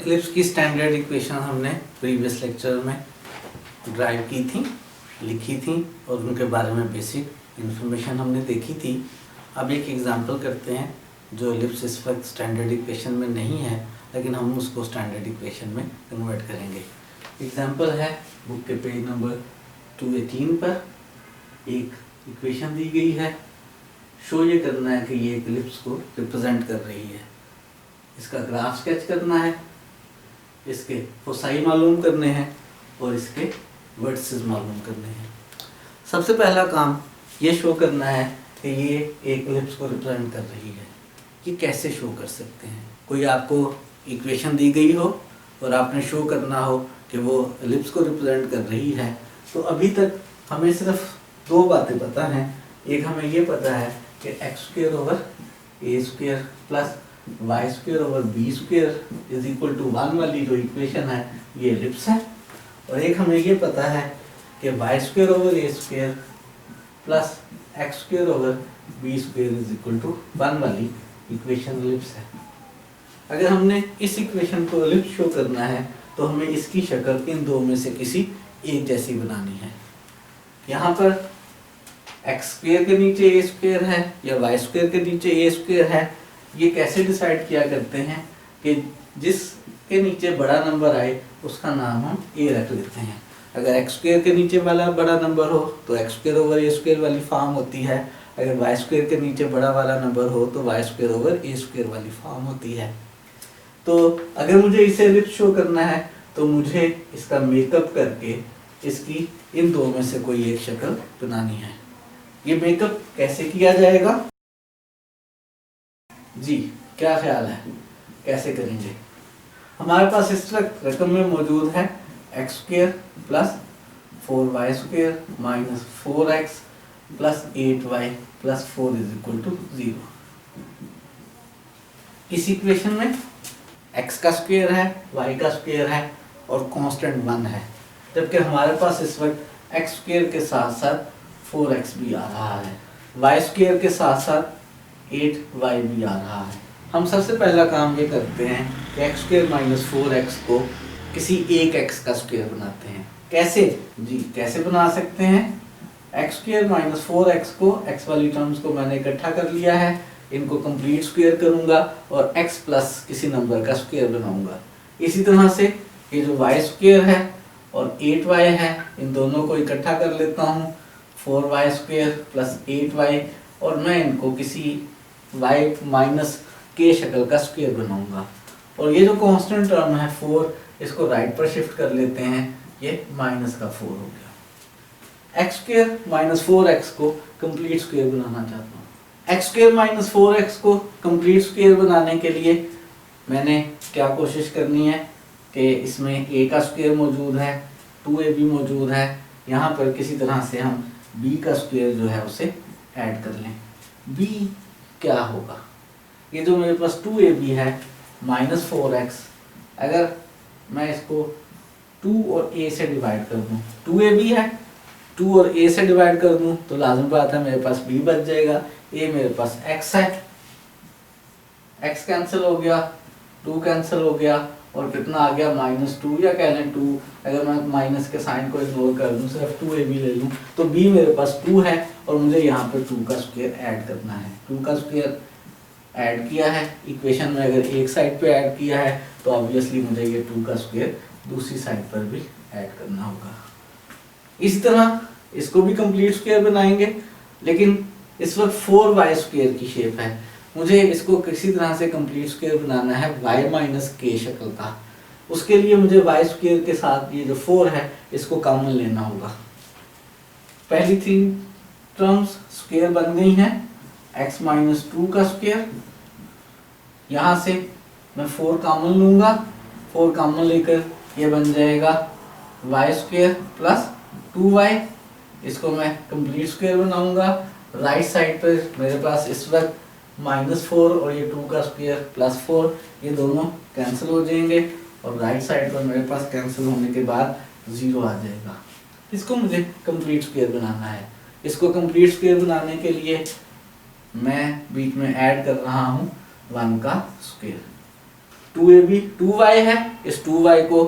Ellipse की standard equation हमने previous lecture में ड्राइव की थी, लिखी थी और उनके बारे में बेसिक इन्फॉर्मेशन हमने देखी थी। अब एक एग्जांपल करते हैं जो एलिप्स इस वक्त स्टैंडर्ड इक्वेशन में नहीं है, लेकिन हम उसको स्टैंडर्ड इक्वेशन में कन्वर्ट करेंगे। एग्जांपल है बुक के पेज नंबर 218 पर एक इक्वेशन दी गई है। शो ये करना है कि ये एक एलिप्स को रिप्रेजेंट कर रही है। इसका ग्राफ स्केच करना है, इसके फोसाई मालूम करने हैं और इसके वर्टिसेस मालूम करने हैं। सबसे पहला काम ये शो करना है कि ये एक एलिप्स को रिप्रेजेंट कर रही है। ये कैसे शो कर सकते हैं? कोई आपको इक्वेशन दी गई हो और आपने शो करना हो कि वो एलिप्स को रिप्रेजेंट कर रही है, तो अभी तक हमें सिर्फ दो बातें पता हैं। एक हमें ये पता है कि x square over a square plus y square over b square is equal to 1 वाली जो इक्वेशन है ये एलिप्स है। और एक हमें ये पता है कि y square over a square plus x square over b square is equal to 1 वाली इक्वेशन एलिप्स है। अगर हमने इस इक्वेशन को एलिप्स शो करना है तो हमें इसकी शक्ल इन दो में से किसी एक जैसी बनानी है। यहाँ पर एक्स स्क्वायर के नीचे ए स्क्वायर है या वाई स्क्वायर के नीचे ए स्क्वायर है। ये कैसे डिसाइड किया करते हैं कि जिसके नीचे बड़ा नंबर आए उसका नाम हम ए रख लेते हैं। अगर एक्स स्क्वायर के नीचे वाला बड़ा नंबर हो तो x square over a square वाली फॉर्म होती है। अगर वाई स्क्वायर के नीचे बड़ा वाला नंबर हो तो Y square over a square वाली फॉर्म होती है। तो अगर मुझे इसे एलिप्स शो करना है तो मुझे इसका मेकअप करके इसकी इन दो में से कोई एक शक्ल बनानी है। ये मेकअप कैसे किया जाएगा जी, क्या ख्याल है, कैसे करेंगे? हमारे पास इस वक्त रकम में मौजूद है x square plus 4y square minus 4x plus 8y plus 4 is equal to 0। इस इक्वेशन में x का स्क्वायर है, y का स्क्वायर है और कांस्टेंट 1 है, जबकि हमारे पास इस वक्त x स्क्वायर के साथ साथ 4x भी आ रहा है, y स्क्वायर के साथ साथ 8y भी आ रहा है। हम सबसे पहला काम ये करते हैं कि x स्क्वायर माइनस 4x को किसी एक x का स्क्वायर बनाते हैं। कैसे जी, कैसे बना सकते हैं? x स्क्वायर माइनस 4x को, x वाली टर्म्स को मैंने इकट्ठा कर लिया है, इनको कंप्लीट स्क्वायर करूंगा और x प्लस किसी नंबर का स्क्वायर बनाऊंगा। इसी तरह से ये जो y स्क्वायर है और 8y है, इन दोनों को इकट्ठा कर लेता हूँ, 4y स्क्वायर प्लस 8y, और मैं इनको किसी y माइनस के शक्ल का स्क्वायर बनाऊंगा। और ये जो कांस्टेंट टर्म है 4, इसको राइट पर शिफ्ट कर लेते हैं, ये माइनस का 4 हो गया। x स्क्वायर माइनस 4x को कंप्लीट स्क्वायर बनाना चाहता हूँ। x स्क्वायर माइनस 4x को कंप्लीट स्क्वायर बनाने के लिए मैंने क्या कोशिश करनी है कि इसमें a का स्क्वायर मौजूद है, 2ab मौजूद है, यहाँ पर किसी तरह से हम b का स्क्वायर जो है उसे ऐड कर लें। b क्या होगा? ये जो मेरे पास 2ab है माइनस 4x, अगर मैं इसको 2 और a से डिवाइड कर दूं, 2ab है, 2 और a से डिवाइड कर दूं तो लाज़िम बात है मेरे पास b बच जाएगा, a मेरे पास x है, x कैंसिल हो गया, 2 कैंसिल हो गया और कितना आ गया -2, या कह लें 2। अगर मैं माइनस के साइन को इग्नोर कर दूं, सिर्फ 2ab ले लूं तो b मेरे पास 2 है और मुझे यहाँ पर 2 का स्क्वायर ऐड करना है। 2 का स्क्वायर ऐड किया है इक्वेशन में, अगर एक साइड पे ऐड किया है तो ऑब्वियसली मुझे ये 2 का स्क्वायर दूसरी साइड पर भी ऐड करना होगा। इस तरह इसको भी कंप्लीट स्क्वायर बनाएंगे, लेकिन इस वक्त 4y स्क्वायर की शेप है, मुझे इसको किसी तरह से कंप्लीट स्क्वायर बनाना है y माइनस के शक्ल का। उसके लिए मुझे y स्क्वायर के साथ ये जो 4 है इसको कॉमन लेना होगा। पहली 3 टर्म्स स्क्वायर बन गई हैं, x माइनस 2 का स्क्वायर, यहाँ से मैं 4 कॉमन लूँगा, 4 कॉमन लेकर ये बन जाएगा y स्क्वायर प्लस 2y, इसको मैं कंप्लीट स्क्वायर बनाऊंगा। राइट साइड पर मेरे पास इस वक्त -4 और ये 2 का स्क्वायर प्लस 4, ये दोनों कैंसिल हो जाएंगे और राइट साइड पर मेरे पास कैंसिल होने के बाद 0 आ जाएगा। इसको मुझे कंप्लीट स्क्वायर बनाना है। इसको कंप्लीट स्क्वायर बनाने के लिए मैं बीच में ऐड कर रहा हूँ 1 का स्क्वायर। 2ab 2y है, इस 2y को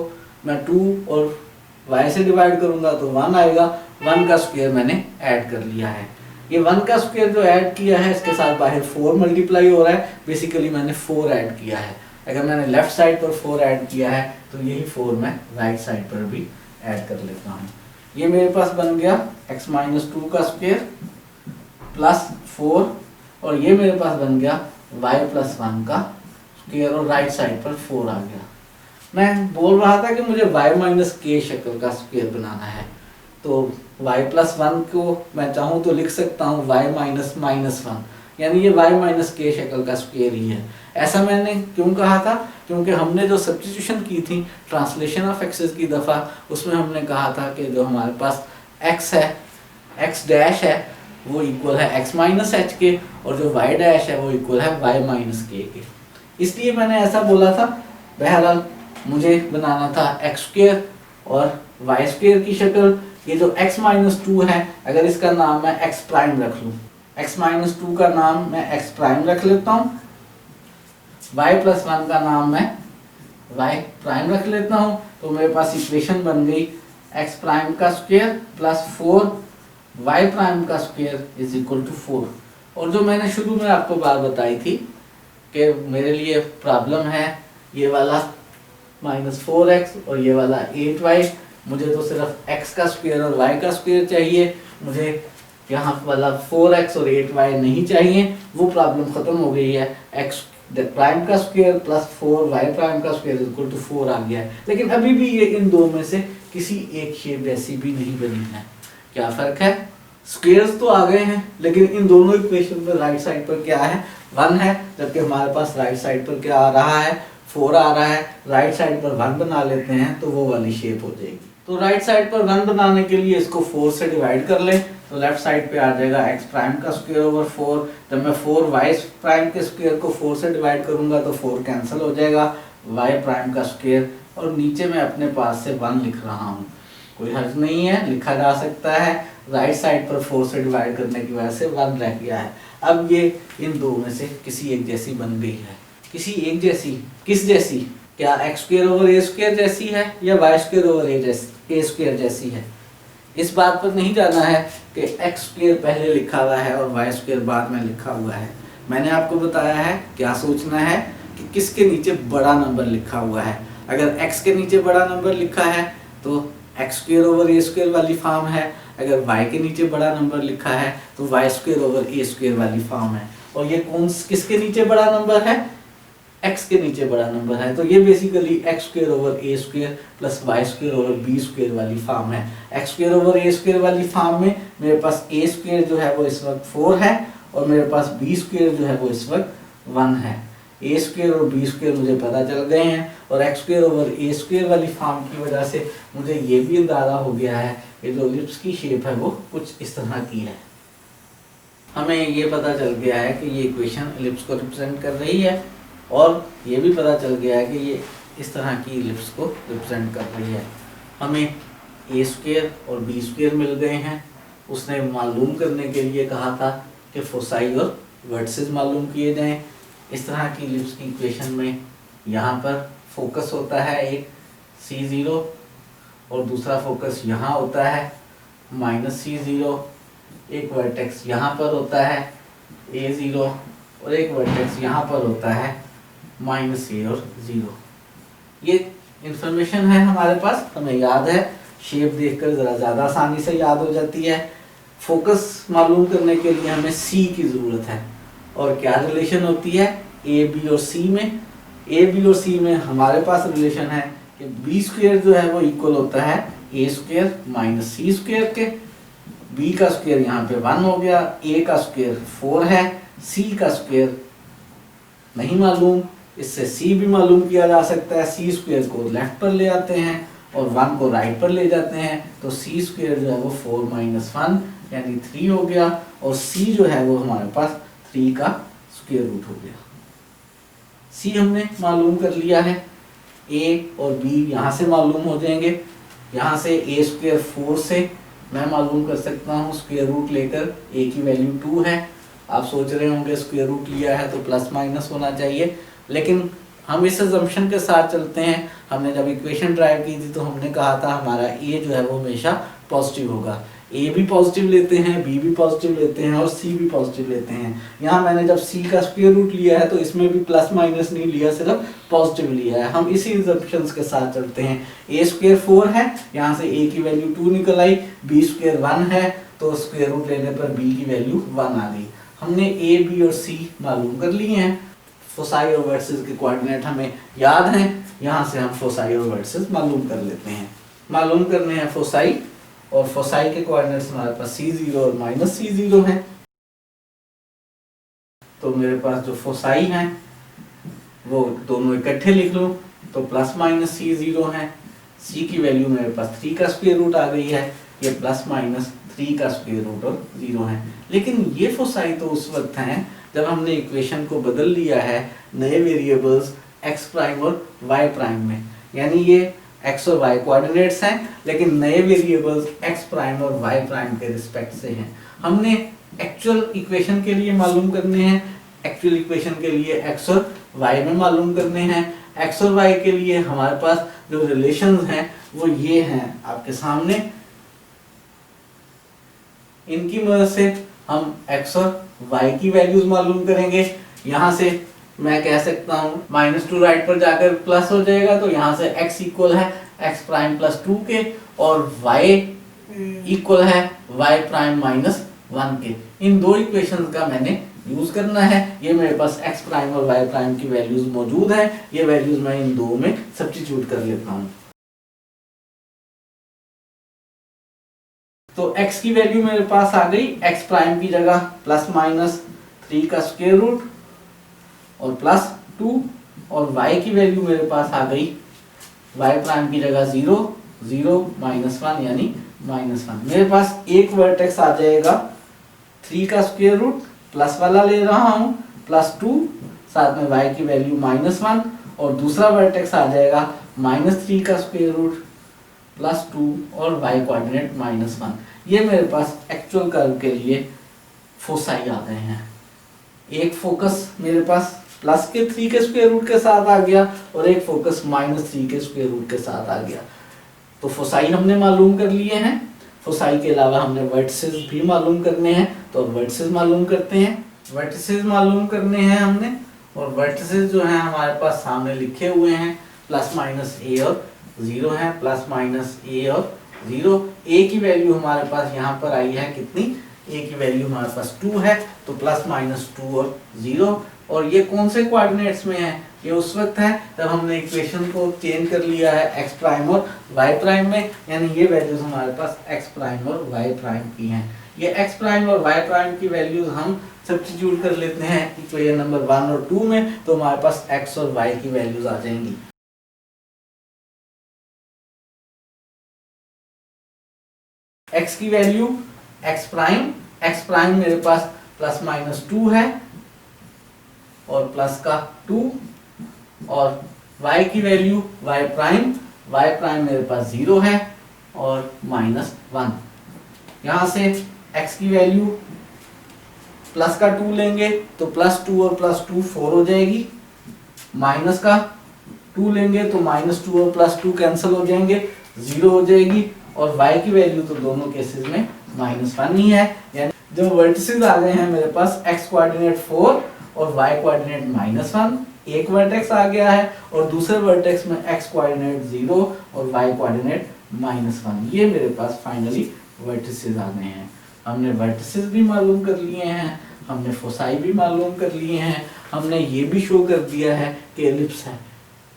मैं 2 और y से डिवाइड करूंगा तो 1 आएगा। 1 का स्क्वायर मैंने ऐड कर लिया है। ये 1 का स्क्वायर जो ऐड किया है इसके साथ बाहर 4 मल्टीप्लाई हो रहा है, बेसिकली मैंने 4 ऐड किया है। अगर मैंने लेफ्ट साइड पर 4 ऐड किया है तो यही 4 मैं राइट साइड पर भी ऐड कर लेता हूँ। ये मेरे पास बन गया x माइनस 2 का स्क्वायर प्लस 4, और ये मेरे पास बन गया y प्लस 1 का स्क्वायर, और राइट साइड पर 4 आ गया। मैं बोल रहा था कि मुझे y माइनस k शक्ल का स्क्वायर बनाना है, तो y प्लस 1 को मैं चाहूँ तो लिख सकता हूँ y माइनस माइनस 1, यानी ये y माइनस k शक्ल का स्क्वायर ही है। ऐसा मैंने क्यों कहा था? क्योंकि हमने जो सब्स्टिट्यूशन की थी ट्रांसलेशन ऑफ एक्सेस की दफ़ा, उसमें हमने कहा था कि जो हमारे पास x है, x डैश है वो इक्वल है x माइनस एच के, और जो y डैश है वो इक्वल है y माइनस के के। इसलिए मैंने ऐसा बोला था। बहरहाल मुझे बनाना था x स्क्वायर और y स्क्वायर की शक्ल। ये जो x माइनस 2 है, अगर इसका नाम मैं x प्राइम रख लूँ, x माइनस 2 का नाम मैं x प्राइम रख लेता हूँ, y प्लस 1 का नाम मैं y प्राइम रख लेता हूँ, तो मेरे पास इक्वेशन बन गई x प्राइम का स्क्वायर प्लस 4 y प्राइम का स्क्वायर इज इक्वल टू 4। और जो मैंने शुरू में आपको बात बताई थी कि मेरे लिए प्रॉब्लम है ये वाला -4x और ये वाला 8y, मुझे तो सिर्फ x का स्क्वायर और y का स्क्वायर चाहिए, मुझे यहाँ वाला 4x और 8y नहीं चाहिए। वो प्रॉब्लम ख़त्म हो गई है। x प्राइम का स्क्वायर प्लस 4y प्राइम का स्क्वायर इक्वल टू 4 आ गया है, लेकिन अभी भी ये इन दो में से किसी एक शेप जैसी भी नहीं बनी है। क्या फ़र्क है? स्क्वायर्स तो आ गए हैं, लेकिन इन दोनों इक्वेशन में राइट साइड पर क्या है? 1 है, जबकि हमारे पास राइट साइड पर क्या आ रहा है? 4 आ रहा है। राइट साइड पर 1 बना लेते हैं तो वो वाली शेप हो जाएगी। तो राइट साइड पर 1 बनाने के लिए इसको 4 से डिवाइड कर लें, तो लेफ्ट साइड पे आ जाएगा x प्राइम का स्क्वायर ओवर 4। जब मैं 4y प्राइम के स्क्वायर को 4 से डिवाइड करूंगा तो 4 कैंसिल हो जाएगा, y प्राइम का स्क्वायर, और नीचे मैं अपने पास से 1 लिख रहा हूँ। कोई हर्ज नहीं है, लिखा जा सकता है। राइट साइड पर 4 से डिवाइड करने की वजह से 1 रह गया है। अब ये इन दो में से किसी एक जैसी बन गई है। किसी एक जैसी? किस जैसी? क्या x square over a square जैसी है या y square over a square जैसी है? इस बात पर नहीं जाना है कि x स्क्वायर पहले लिखा हुआ है और y स्क्वायर बाद में लिखा हुआ है। मैंने आपको बताया है क्या सोचना है कि किसके नीचे बड़ा नंबर लिखा हुआ है। अगर x के नीचे बड़ा नंबर लिखा है तो x square over a square वाली फॉर्म है, अगर y के नीचे बड़ा नंबर लिखा है तो y square over a square वाली फॉर्म है। और ये किसके नीचे बड़ा नंबर है? x के नीचे बड़ा नंबर है, तो ये basically x square over a square plus y square over b square वाली फॉर्म है। x square over a square वाली फॉर्म में मेरे पास a स्क्वायर जो है वो इस वक्त 4 है और मेरे पास b स्क्वायर जो है वो इस वक्त 1 है। a स्क्वायर और b स्क्वायर मुझे पता चल गए हैं, और x square over a square वाली फॉर्म की वजह से मुझे ये भी अंदाजा हो गया है कि जो एलिप्स की शेप है वो कुछ इस तरह की है। हमें ये पता चल गया है कि ये इक्वेशन एलिप्स को रिप्रेजेंट कर रही है, और ये भी पता चल गया है कि ये इस तरह की एलिप्स को रिप्रेजेंट कर रही है। हमें a स्क्वायर और b स्क्वायर मिल गए हैं। उसने मालूम करने के लिए कहा था कि फोसाई और वर्टिसेस मालूम किए जाएं। इस तरह की एलिप्स की इक्वेशन में यहाँ पर फोकस होता है एक C0 और दूसरा फोकस यहाँ होता है -C0। एक वर्टेक्स यहाँ पर होता है A0 और एक वर्टेक्स यहाँ पर होता है -A और 0। ये इंफॉर्मेशन है हमारे पास, हमें याद है। शेप देखकर ज़रा ज़्यादा आसानी से याद हो जाती है। फोकस मालूम करने के लिए हमें C की ज़रूरत है, और क्या रिलेशन होती है A, B और C में? A, B और C में हमारे पास रिलेशन है कि B स्क्वायर जो है वो इक्वल होता है A square minus C square के। B का स्क्वायर यहाँ पे 1 हो गया, A का स्क्वायर 4 है, C का स्क्वायर नहीं मालूम, इससे C भी मालूम किया जा सकता है। C स्क्वायर को लेफ्ट पर ले आते हैं और 1 को राइट पर ले जाते हैं, तो C स्क्वायर जो है वो 4 माइनस 1 यानी 3 हो गया, और C जो है वो हमारे पास 3 का स्क्वायर रूट हो गया। C हमने मालूम कर लिया है। A और B यहाँ से मालूम हो जाएंगे। यहाँ से A स्क्वायर 4 से मैं मालूम कर सकता हूँ स्क्वायर रूट लेकर। A की वैल्यू 2 है। आप सोच रहे होंगे स्क्वायर रूट लिया है तो प्लस माइनस होना चाहिए, लेकिन हम इस अजम्पशन के साथ चलते हैं। हमने जब इक्वेशन ड्राइव की थी तो हमने कहा था हमारा ए जो है वो हमेशा पॉजिटिव होगा। ए भी पॉजिटिव लेते हैं, बी भी पॉजिटिव लेते हैं और सी भी पॉजिटिव लेते हैं। यहाँ मैंने जब सी का स्क्वायर रूट लिया है तो इसमें भी प्लस माइनस नहीं लिया, सिर्फ पॉजिटिव लिया है। हम इसी अजम्पशंस के साथ चलते हैं। ए स्क्वायर 4 है, यहाँ से ए की वैल्यू 2 निकल आई। बी स्क्वायर 1 है तो स्क्वायर रूट लेने पर बी की वैल्यू 1 आ गई। हमने ए, बी और सी मालूम कर लिए हैं। फोसाई और वर्टिसेस के कोऑर्डिनेट हमें याद हैं, यहाँ से हम फोसाई और वर्टिसेस मालूम कर लेते हैं। मालूम करने हैं फोसाई, और फोसाई के कोऑर्डिनेट्स हमारे पास C0 और -C0 हैं। तो मेरे पास जो फोसाई हैं वो दोनों इकट्ठे लिख लूँ तो +-C0 है। C की वैल्यू मेरे पास 3 का स्क्वायर रूट आ गई है, ये +-3 का स्क्वायर रूट और 0 है। लेकिन ये फोसाई तो उस वक्त हैं जब हमने इक्वेशन को बदल लिया है नए वेरिएबल्स x प्राइम और y प्राइम में। यानी ये x और y कोऑर्डिनेट्स हैं लेकिन नए वेरिएबल्स x प्राइम और y प्राइम के रिस्पेक्ट से हैं। हमने एक्चुअल इक्वेशन के लिए मालूम करने हैं, एक्चुअल इक्वेशन के लिए x और y में मालूम करने हैं। x और y के लिए हमारे पास जो रिलेशंस हैं वो ये हैं आपके सामने। इनकी मदद से हम x और y की वैल्यूज मालूम करेंगे। यहाँ से मैं कह सकता हूँ -2 राइट पर जाकर प्लस हो जाएगा, तो यहाँ से x इक्वल है x प्राइम +2 के और y इक्वल है y प्राइम -1 के। इन दो इक्वेशंस का मैंने यूज करना है। ये मेरे पास x प्राइम और y प्राइम की वैल्यूज मौजूद है, ये वैल्यूज मैं इन दो में सब्स्टिट्यूट कर लेता हूँ। तो x की वैल्यू मेरे पास आ गई, x प्राइम की जगह +-3 का स्क्वायर रूट और +2, और y की वैल्यू मेरे पास आ गई y प्राइम की जगह 0, 0, -1 यानी -1। मेरे पास एक वर्टेक्स आ जाएगा 3 का स्क्वायर रूट, प्लस वाला ले रहा हूँ, +2, साथ में y की वैल्यू -1, और दूसरा वर्टेक्स आ जाएगा -3 का स्क्वायर रूट +2 और y कोऑर्डिनेट -1। ये मेरे पास एक्चुअल कर्व के लिए फोसाई आ गए हैं। एक फोकस मेरे पास +3 के स्क्वायर रूट के साथ आ गया और एक फोकस -3 के स्क्वायर रूट के साथ आ गया। तो फोसाई हमने मालूम कर लिए हैं। फोसाई के अलावा हमने वर्टिसेस भी मालूम करने हैं, तो वर्टिसेस मालूम करते हैं। वर्टिसेस मालूम करने हैं हमने, और वर्टिसेस जो हैं हमारे पास सामने लिखे हुए हैं, +-a और 0 है, +-a और 0। a की वैल्यू हमारे पास यहाँ पर आई है कितनी, a की वैल्यू हमारे पास 2 है, तो +-2 और 0। और ये कौन से कोऑर्डिनेट्स में है, ये उस वक्त है जब हमने इक्वेशन को चेंज कर लिया है x प्राइम और y प्राइम में। यानी ये वैल्यूज हमारे पास x प्राइम और y प्राइम की हैं। ये x प्राइम और y प्राइम की वैल्यूज हम सब्स्टिट्यूट कर लेते हैं इक्वेशन नंबर 1 और 2 में, तो हमारे पास x और y की वैल्यूज आ जाएंगी। x की वैल्यू x प्राइम मेरे पास +-2 है और प्लस का 2, और y की वैल्यू y प्राइम मेरे पास 0 है और -1। यहाँ से x की वैल्यू प्लस का 2 लेंगे तो +2 और +2 4 हो जाएगी, माइनस का 2 लेंगे तो -2 और +2 कैंसिल हो जाएंगे, 0 हो जाएगी, और y की वैल्यू तो दोनों केसेस में -1 ही है। यानी जो वर्टिसेस आ गए हैं मेरे पास x कोऑर्डिनेट 4 और y कोऑर्डिनेट -1, एक वर्टेक्स आ गया है, और दूसरे वर्टेक्स में x कोऑर्डिनेट 0 और y कोऑर्डिनेट -1। ये मेरे पास फाइनली वर्टिसेस आ गए हैं। हमने वर्टिसेस भी मालूम कर लिए हैं, हमने फोसाई भी मालूम कर लिए हैं, हमने ये भी शो कर दिया है कि एलिप्स है।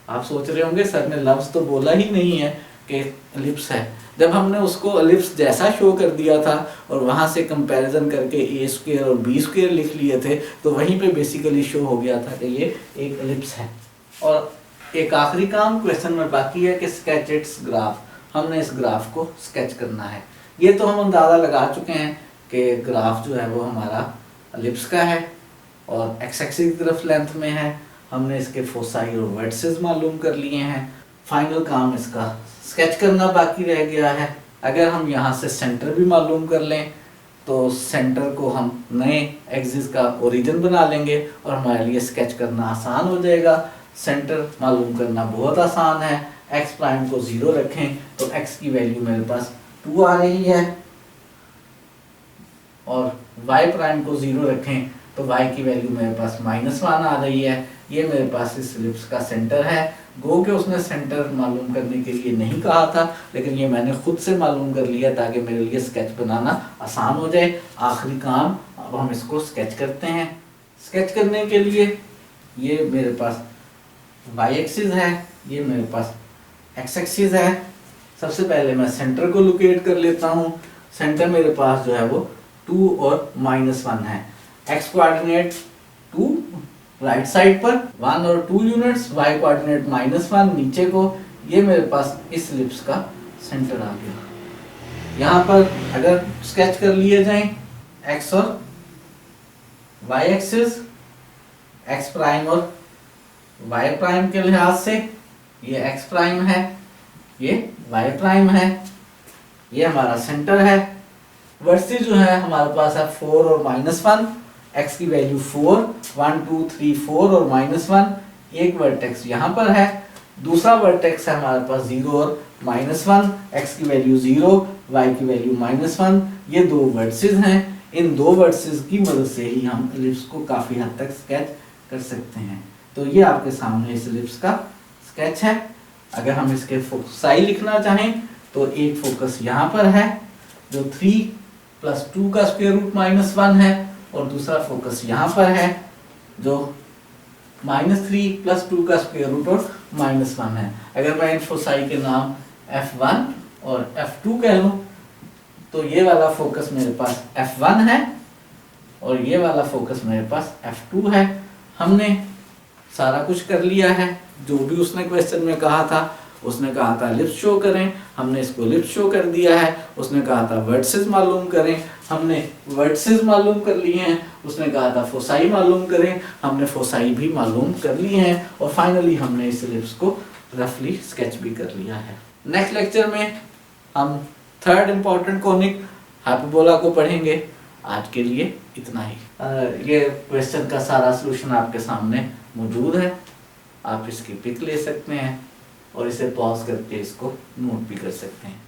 आप सोच रहे होंगे सर ने लफ्ज तो बोला ही नहीं है कि एलिप्स है। जब हमने उसको एलिप्स जैसा शो कर दिया था और वहाँ से कंपैरिजन करके ए स्क्वायर और बी स्क्वायर लिख लिए थे, तो वहीं पे बेसिकली शो हो गया था कि ये एक एलिप्स है। और एक आखिरी काम क्वेश्चन में बाकी है कि स्केच इट्स ग्राफ। हमने इस ग्राफ को स्केच करना है। ये तो हम अंदाज़ा लगा चुके हैं कि ग्राफ जो है वो हमारा एलिप्स का है और एक्स एक्सिस की तरफ लेंथ में है। हमने इसके फोसाई और वर्टिसेस मालूम कर लिए हैं। फाइनल काम इसका स्केच करना बाकी रह गया है। अगर हम यहाँ से सेंटर भी मालूम कर लें तो सेंटर को हम नए एक्सिस का ओरिजिन बना लेंगे और हमारे लिए स्केच करना आसान हो जाएगा। सेंटर मालूम करना बहुत आसान है। एक्स प्राइम को 0 रखें तो एक्स की वैल्यू मेरे पास 2 आ रही है, और वाई प्राइम को 0 रखें तो वाई की वैल्यू मेरे पास -1 आ रही है। ये मेरे पास इस एलिप्स का सेंटर है। गो के उसने सेंटर मालूम करने के लिए नहीं कहा था, लेकिन ये मैंने खुद से मालूम कर लिया ताकि मेरे लिए स्केच बनाना आसान हो जाए। आखिरी काम, अब हम इसको स्केच करते हैं। स्केच करने के लिए ये मेरे पास वाई एक्सिस है, ये मेरे पास एक्स एक्सिस है। सबसे पहले मैं सेंटर को लोकेट कर लेता हूँ। सेंटर मेरे पास जो है वो 2 और -1 है। एक्स कोऑर्डिनेट 2 राइट साइड पर 1 और 2 यूनिट्स, वाई कोऑर्डिनेट -1 नीचे को। ये मेरे पास इस एलिप्स का सेंटर आ गया। यहाँ पर अगर स्केच कर लिए जाए एक्स और वाई एक्सिस, एक्स प्राइम और वाई प्राइम के लिहाज से, ये एक्स प्राइम है, ये वाई प्राइम है, ये हमारा सेंटर है। वर्सेस जो है हमारे पास है 4 और -1, एक्स की वैल्यू 4, 1 2 3 4 और -1। एक वर्टेक्स यहाँ पर है, दूसरा वर्टेक्स है हमारे पास 0 और -1, एक्स की वैल्यू 0, वाई की वैल्यू -1। ये दो वर्सेस हैं। इन दो वर्सेस की मदद से ही हम एलिप्स को काफ़ी हद तक स्केच कर सकते हैं। तो ये आपके सामने इस एलिप्स का स्केच है। अगर हम इसके फोकसाई लिखना चाहें तो एक फोकस यहाँ पर है जो 3 + 2 का स्क्वायर रूट -1 है, और दूसरा फोकस यहाँ पर है जो -3 + 2 का स्क्वायर रूट और -1 है। अगर मैं इन फोसाई के नाम F1 और F2 कह लूँ तो ये वाला फोकस मेरे पास F1 है और ये वाला फोकस मेरे पास F2 है। हमने सारा कुछ कर लिया है जो भी उसने क्वेश्चन में कहा था। उसने कहा था एलिप्स शो करें, हमने इसको एलिप्स शो कर दिया है। उसने कहा था वर्टिसेस मालूम करें, हमने वर्टिसेस मालूम कर लिए हैं। उसने कहा था फोसाई मालूम करें, हमने फोसाई भी मालूम कर लिए हैं। और फाइनली हमने इस एलिप्स को रफली स्केच भी कर लिया है। नेक्स्ट लेक्चर में हम थर्ड इम्पॉर्टेंट कॉनिक हाइपरबोला को पढ़ेंगे। आज के लिए इतना ही। ये क्वेश्चन का सारा सलूशन आपके सामने मौजूद है, आप इसकी पिक ले सकते हैं और इसे पॉज करके इसको नोट भी कर सकते हैं।